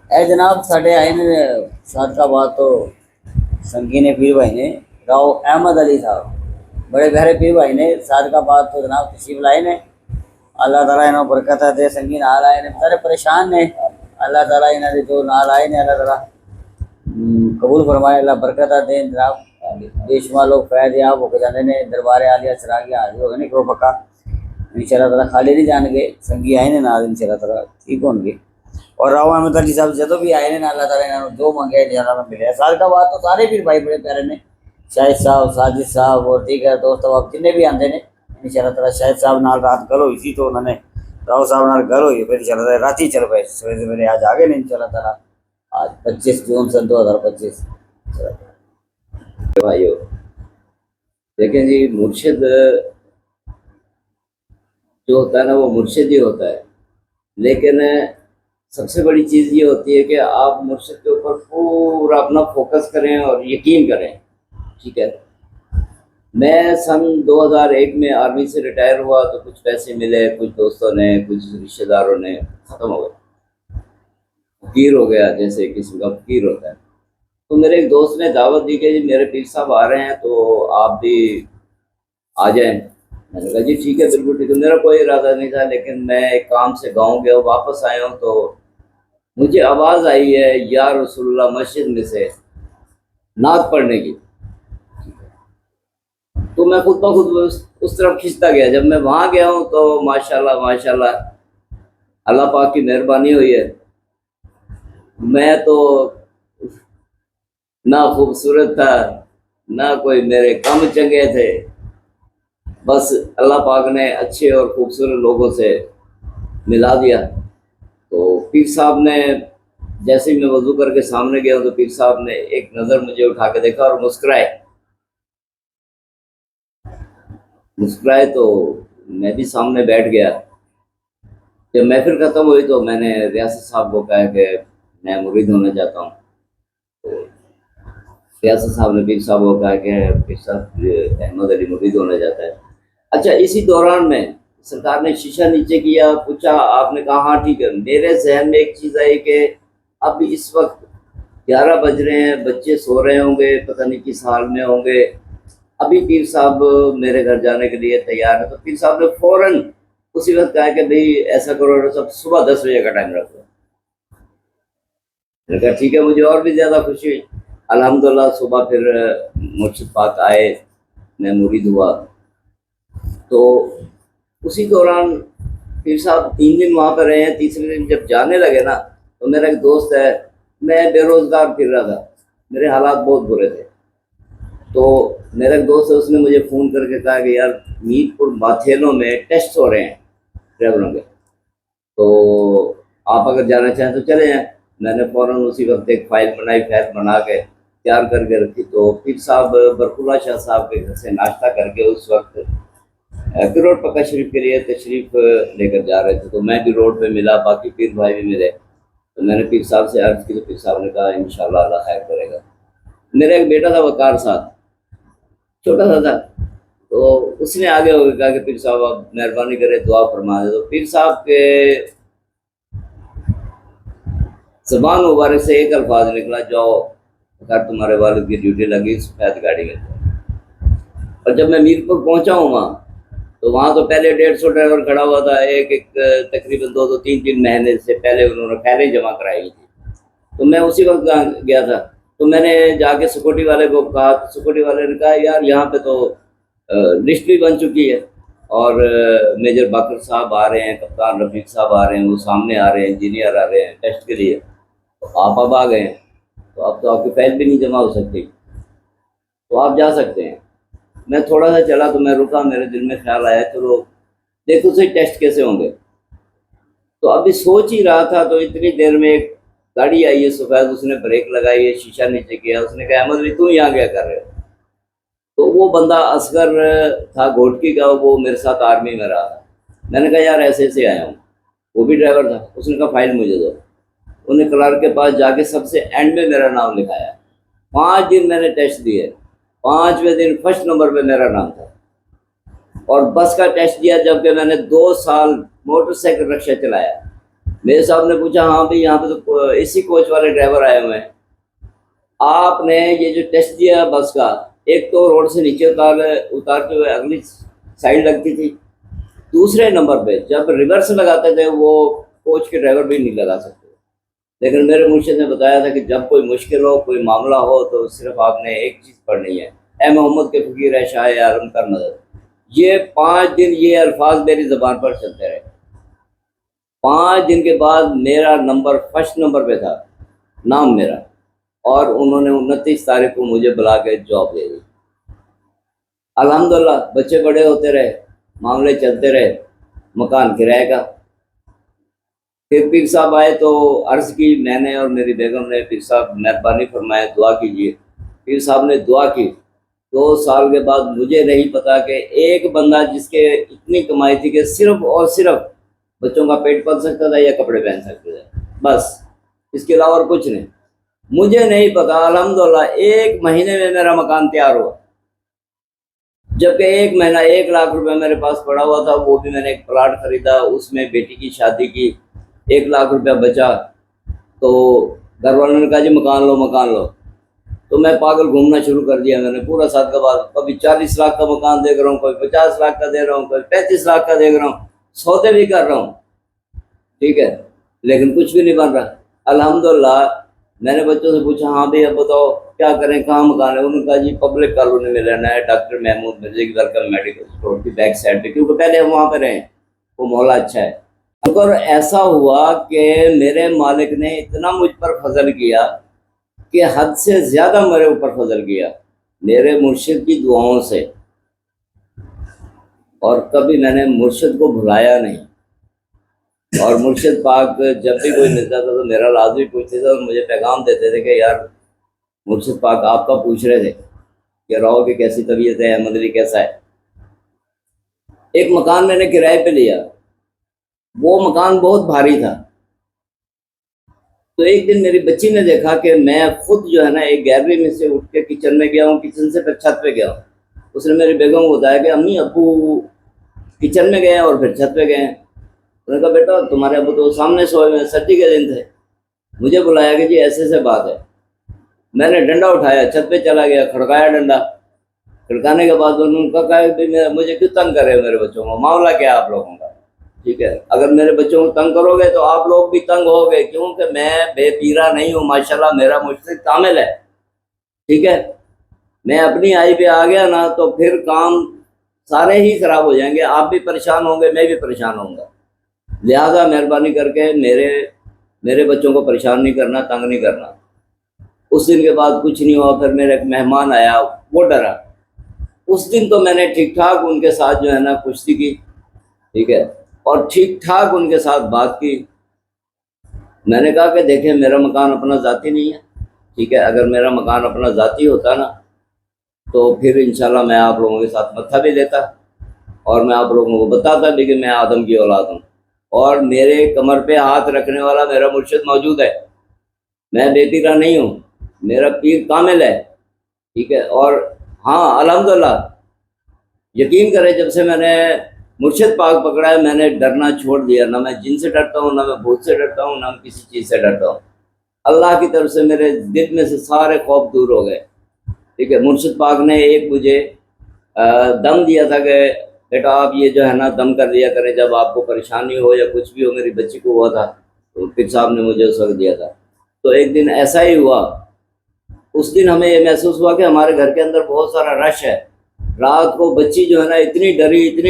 اے جناب ساڈے آئے نے صادقاباد تو سنگین پیر بھائی نے راؤ احمد علی صاحب بڑے پیارے پیر بھائی نے صادقاباد تو جناب تشریف لائے نے. اللہ تعالیٰ انہوں برکت دے. سنگین حال آئے نے بچارے پریشان نے. اللہ تعالیٰ انہوں نے جو نال آئے نے اللہ تعالیٰ قبول فرمائے. اللہ برکت دے جناب. بے شمار لوگ فیض یاب ہو کے جانے نے. دربار عالیہ چراغیاں حاضر ہو گئے نے کرو پکا ان شاء اللہ تعالیٰ. خالی نہیں جان گے سنگی آئے نے نال ان شاء اللہ تعالیٰ ٹھیک ہو گے. اور راؤ احمد علی صاحب جدو بھی آئے نے اللہ تعالیٰ انہوں نے جو منگے ان شاء اللہ ملے. صادقاباد تو سارے پیر بھائی بڑے پیارے نے. شاہد صاحب ساجد صاحب اور دیگر دوست احباب جتنے بھی آتے ہیں ان شاء اللہ تعالیٰ. شاہد صاحب نال رات گل ہوئی تھی تو انہوں نے راؤ صاحب نال گل ہوئی پھر ان شاء اللہ تعالیٰ رات ہی چل پائے. سویرے سویرے آج آ گئے ان شاء اللہ تعالیٰ. آج 25 جون سن 2025. بھائیو دیکھیں جی، مرشد جو ہوتا ہے نا وہ مرشد ہی ہوتا ہے، لیکن سب سے بڑی چیز یہ ہوتی ہے کہ آپ مرشد کے اوپر پورا اپنا فوکس کریں اور یقین کریں. ٹھیک ہے، میں سن 2001 میں آرمی سے ریٹائر ہوا تو کچھ پیسے ملے، کچھ دوستوں نے کچھ رشتہ داروں نے ختم ہو گئے. فقیر ہو گیا، جیسے قسم کا فقیر ہوتا ہے. تو میرے ایک دوست نے دعوت دی کہ جی میرے پیر صاحب آ رہے ہیں تو آپ بھی آ جائیں. میں نے کہا جی ٹھیک ہے بالکل ٹھیک ہے. میرا کوئی ارادہ نہیں تھا، لیکن میں ایک کام سے گاؤں گیا واپس آیا ہوں تو مجھے آواز آئی ہے یا رسول اللہ مسجد میں سے نعت پڑھنے کی. تو میں خود بخود اس طرف کھنچتا گیا. جب میں وہاں گیا ہوں تو ماشاءاللہ ماشاءاللہ اللہ پاک کی مہربانی ہوئی ہے. میں تو نہ خوبصورت تھا نہ کوئی میرے کم چنگے تھے، بس اللہ پاک نے اچھے اور خوبصورت لوگوں سے ملا دیا. تو پیر صاحب نے جیسے ہی میں وضو کر کے سامنے گیا تو پیر صاحب نے ایک نظر مجھے اٹھا کے دیکھا اور مسکرائے تو میں بھی سامنے بیٹھ گیا. جب محفل ختم ہوئی تو میں نے ریاست صاحب کو کہا کہ میں مرید ہونا چاہتا ہوں. تو ریاست صاحب نے پیر صاحب کو کہا کہ پیر صاحب احمد علی مرید ہونا چاہتا ہے. اچھا، اسی دوران میں سرکار نے شیشہ نیچے کیا، پوچھا، آپ نے کہا ہاں ٹھیک ہے. میرے ذہن میں ایک چیز آئی کہ اب اس وقت 11 بج رہے ہیں، بچے سو رہے ہوں گے، پتہ نہیں کس حال میں ہوں گے. ابھی پیر صاحب میرے گھر جانے کے لیے تیار ہے. تو پیر صاحب نے فوراً اسی وقت کہا کہ بھئی ایسا کرو سب صبح 10 بجے کا ٹائم رکھو. میں نے کہا ٹھیک ہے. مجھے اور بھی زیادہ خوشی ہوئی. الحمدللہ صبح پھر مرشد پاک آئے، میں مرید ہوا. تو اسی دوران پیر صاحب 3 دن وہاں پہ رہے ہیں. تیسرے دن جب جانے لگے نا تو میرا ایک دوست ہے، میں بے روزگار پھر رہا تھا، میرے حالات بہت برے تھے. تو میرا ایک دوست ہے، اس نے مجھے فون کر کے کہا کہ یار میر پور ماتھیلوں میں ٹیسٹ ہو رہے ہیں ڈرائیوروں کے، تو آپ اگر جانا چاہیں تو چلے جائیں. میں نے فوراً اسی وقت ایک فائل بنا کے تیار کر کے رکھی. تو پیر صاحب برقلہ شاہ صاحب کے گھر سے ناشتہ کر کے اس وقت روڈ پکا شریف کے لیے تشریف لے کر جا رہے تھے. تو میں بھی روڈ پہ ملا، باقی پیر بھائی بھی ملے. تو میں نے پیر صاحب سے عرض کی تو پیر صاحب نے کہا انشاءاللہ اللہ خیر کرے گا. میرا ایک بیٹا تھا وقار صاحب، چھوٹا سا تھا، تو اس نے آگے ہو کے کہا کہ پیر صاحب آپ مہربانی کرے دعا فرما دے. تو پیر صاحب کے زبان مبارک سے ایک الفاظ نکلا، جاؤ اگر تمہارے والد کی ڈیوٹی لگی سفید گاڑی میں. اور جب میں میر پور پہنچا ہوں وہاں تو وہاں تو پہلے 150 ڈرائیور کھڑا ہوا تھا. ایک تقریباً 2-3 مہینے سے پہلے انہوں نے فائلیں جمع کرائی تھی. تو میں اسی وقت گیا تھا. تو میں نے جا کے سیکورٹی والے کو کہا، سیکورٹی والے نے کہا یار یہاں پہ تو لسٹ بھی بن چکی ہے اور میجر باقر صاحب آ رہے ہیں، کپتان رفیق صاحب آ رہے ہیں، وہ سامنے آ رہے ہیں، انجینئر آ رہے ہیں ٹیسٹ کے لیے. تو آپ اب آ گئے ہیں تو اب تو آپ کی فائل بھی نہیں جمع ہو سکتی، تو آپ جا سکتے ہیں. میں تھوڑا سا چلا تو میں رکا، میرے دل میں خیال آیا چلو دیکھو صحیح ٹیسٹ کیسے ہوں گے. تو ابھی سوچ ہی رہا تھا تو اتنی دیر میں ایک گاڑی آئی ہے سفید، اس نے بریک لگائی ہے، شیشہ نیچے کیا، اس نے کہا احمد علی تم یہاں کیا کر رہے ہو؟ تو وہ بندہ اصغر تھا گھوٹکی کا، وہ میرے ساتھ آرمی میں رہا تھا. میں نے کہا یار ایسے ایسے آیا ہوں، وہ بھی ڈرائیور تھا. اس نے کہا فائل مجھے دو. انہیں کلرک کے پاس جا کے سب سے اینڈ میں میرا نام لکھایا. 5 دن میں نے ٹیسٹ دیے، 5ویں دن فرسٹ نمبر پہ میرا نام تھا. اور بس کا ٹیسٹ دیا جبکہ میں نے 2 سال موٹر سائیکل رکشہ چلایا. میرے صاحب نے پوچھا ہاں بھائی یہاں پہ تو اسی کوچ والے ڈرائیور آئے ہوئے ہیں، آپ نے یہ جو ٹیسٹ دیا بس کا، ایک تو روڈ سے نیچے اتارتے ہوئے اگلی سائڈ لگتی تھی، دوسرے نمبر پہ جب ریورس لگاتے تھے وہ کوچ کے ڈرائیور بھی نہیں لگا سکتے۔ لیکن میرے مرشد نے بتایا تھا کہ جب کوئی مشکل ہو، کوئی معاملہ ہو، تو صرف آپ نے ایک چیز پڑھنی ہے، اے محمد کے فقیر ہے شاہ عالم کر مدد۔ یہ 5 دن یہ الفاظ میری زبان پر چلتے رہے۔ 5 دن کے بعد میرا نمبر فرسٹ نمبر پہ تھا، نام میرا، اور انہوں نے 29 تاریخ کو مجھے بلا کے جاب دے دی۔ الحمدللہ بچے بڑے ہوتے رہے، معاملے چلتے رہے، مکان کرائے کا۔ پھر پیر صاحب آئے تو عرض کی میں نے اور میری بیگم نے، پیر صاحب مہربانی فرمائے دعا کیجیے۔ پیر صاحب نے دعا کی۔ 2 سال کے بعد مجھے نہیں پتا کہ ایک بندہ جس کے اتنی کمائی تھی کہ صرف اور صرف بچوں کا پیٹ پل سکتا تھا یا کپڑے پہن سکتے تھے، بس اس کے علاوہ اور کچھ نہیں، مجھے نہیں پتا۔ الحمدللہ 1 مہینے میں میرا مکان تیار ہوا، جبکہ 1 مہینہ 1 لاکھ روپے میرے پاس پڑا ہوا تھا، وہ بھی میں نے ایک پلاٹ خریدا، اس میں بیٹی کی شادی کی، 1 لاکھ روپیہ بچا۔ تو گھر والوں نے کہا جی مکان لو مکان لو، تو میں پاگل گھومنا شروع کر دیا میں نے پورا صدقہ، کبھی 40 لاکھ کا مکان دیکھ رہا ہوں، کبھی 50 لاکھ کا دے رہا ہوں، کبھی 35 لاکھ کا دیکھ رہا ہوں، سودے بھی کر رہا ہوں، ٹھیک ہے، لیکن کچھ بھی نہیں بن رہا۔ الحمدللہ میں نے بچوں سے پوچھا ہاں بھائی اب بتاؤ کیا کریں، کہاں مکان ہے؟ انہوں نے کہا جی پبلک کالونی میں لینا ہے، doctor Mahmood Mirza welcome medical store کی بیک سائڈ پہ، کیونکہ پہلے ہم وہاں پہ رہے، وہ محلہ اچھا ہے۔ اگر ایسا ہوا کہ میرے مالک نے اتنا مجھ پر فضل کیا کہ حد سے زیادہ میرے اوپر فضل کیا، میرے مرشد کی دعاؤں سے، اور کبھی میں نے مرشد کو بھلایا نہیں۔ اور مرشد پاک جب بھی کوئی ملتا تھا تو میرا لازمی پوچھتے تھے اور مجھے پیغام دیتے تھے کہ یار مرشد پاک آپ کا پوچھ رہے تھے کہ راؤ کی کیسی طبیعت ہے، احمد علی کیسا ہے۔ ایک مکان میں نے کرائے پہ لیا، وہ مکان بہت بھاری تھا، تو ایک دن میری بچی نے دیکھا کہ میں خود جو ہے نا ایک گیلری میں سے اٹھ کے کچن میں گیا ہوں، کچن سے پھر چھت پہ گیا ہوں۔ اس نے میری بیگم کو بتایا کہ امی ابو کچن میں گئے ہیں اور پھر چھت پہ گئے ہیں۔ انہوں نے کہا بیٹا تمہارے ابو تو سامنے سوئے ہوئے، سردی کے دن تھے۔ مجھے بلایا کہ جی ایسے ایسے بات ہے۔ میں نے ڈنڈا اٹھایا، چھت پہ چلا گیا، کھڑکایا ڈنڈا، کھڑکانے کے بعد انہوں نے کہا کہ مجھے کیوں تنگ کر رہے ہو میرے بچوں کو، معاملہ کیا ہے آپ لوگوں کا؟ ٹھیک ہے، اگر میرے بچوں کو تنگ کرو گے تو آپ لوگ بھی تنگ ہو گے، کیونکہ میں بے پیرا نہیں ہوں، ماشاءاللہ میرا مرشد کامل ہے، ٹھیک ہے۔ میں اپنی آئی پہ آ گیا نا تو پھر کام سارے ہی خراب ہو جائیں گے، آپ بھی پریشان ہوں گے، میں بھی پریشان ہوں گا۔ لہذا مہربانی کر کے میرے بچوں کو پریشان نہیں کرنا، تنگ نہیں کرنا۔ اس دن کے بعد کچھ نہیں ہوا۔ پھر میرا ایک مہمان آیا، وہ ڈرا۔ اس دن تو میں نے ٹھیک ٹھاک ان کے ساتھ جو ہے نا کشتی کی، ٹھیک ہے، اور ٹھیک ٹھاک ان کے ساتھ بات کی۔ میں نے کہا کہ دیکھیں میرا مکان اپنا ذاتی نہیں ہے، ٹھیک ہے، اگر میرا مکان اپنا ذاتی ہوتا نا تو پھر انشاءاللہ میں آپ لوگوں کے ساتھ متھا بھی لیتا اور میں آپ لوگوں کو بتاتا بھی کہ میں آدم کی اولاد ہوں، اور میرے کمر پہ ہاتھ رکھنے والا میرا مرشد موجود ہے، میں بے پیرا نہیں ہوں، میرا پیر کامل ہے، ٹھیک ہے۔ اور ہاں الحمدللہ یقین کریں جب سے میں نے مرشد پاک پکڑا ہے میں نے ڈرنا چھوڑ دیا، نہ میں جن سے ڈرتا ہوں، نہ میں بھوت سے ڈرتا ہوں، نہ میں کسی چیز سے ڈرتا ہوں۔ اللہ کی طرف سے میرے دل میں سے سارے خوف دور ہو گئے، ٹھیک ہے۔ مرشد پاک نے ایک مجھے دم دیا تھا کہ بیٹا آپ یہ جو ہے نا دم کر لیا کریں جب آپ کو پریشانی ہو یا کچھ بھی ہو۔ میری بچی کو ہوا تھا تو پیر صاحب نے مجھے اس وقت دیا تھا۔ تو ایک دن ایسا ہی ہوا، اس دن ہمیں یہ محسوس ہوا کہ ہمارے گھر کے اندر بہت سارا رش ہے۔ رات کو بچی جو ہے نا اتنی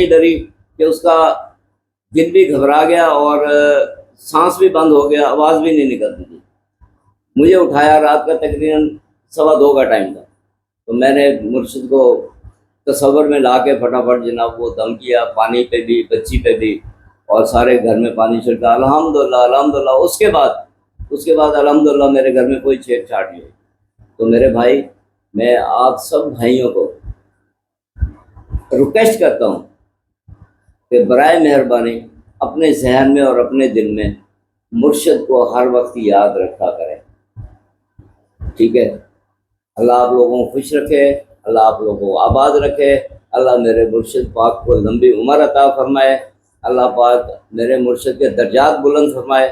ڈری کہ اس کا دل بھی گھبرا گیا اور سانس بھی بند ہو گیا، آواز بھی نہیں نکلتی تھی۔ مجھے اٹھایا، رات کا تقریباً 2:15 کا ٹائم تھا، تو میں نے مرشد کو تصور میں لا کے فٹافٹ جناب وہ دم کیا، پانی پہ بھی، بچی پہ بھی، اور سارے گھر میں پانی چھڑکا، الحمدللہ الحمدللہ۔ اس کے بعد الحمدللہ میرے گھر میں کوئی چھیڑ چھاڑ نہیں ہوئی۔ تو میرے بھائی، میں آپ سب بھائیوں کو ریکویسٹ کرتا ہوں کہ برائے مہربانی اپنے ذہن میں اور اپنے دل میں مرشد کو ہر وقت یاد رکھا کریں، ٹھیک ہے۔ اللہ آپ لوگوں کو خوش رکھے، اللہ آپ لوگوں کو آباد رکھے، اللہ میرے مرشد پاک کو لمبی عمر عطا فرمائے، اللہ پاک میرے مرشد کے درجات بلند فرمائے،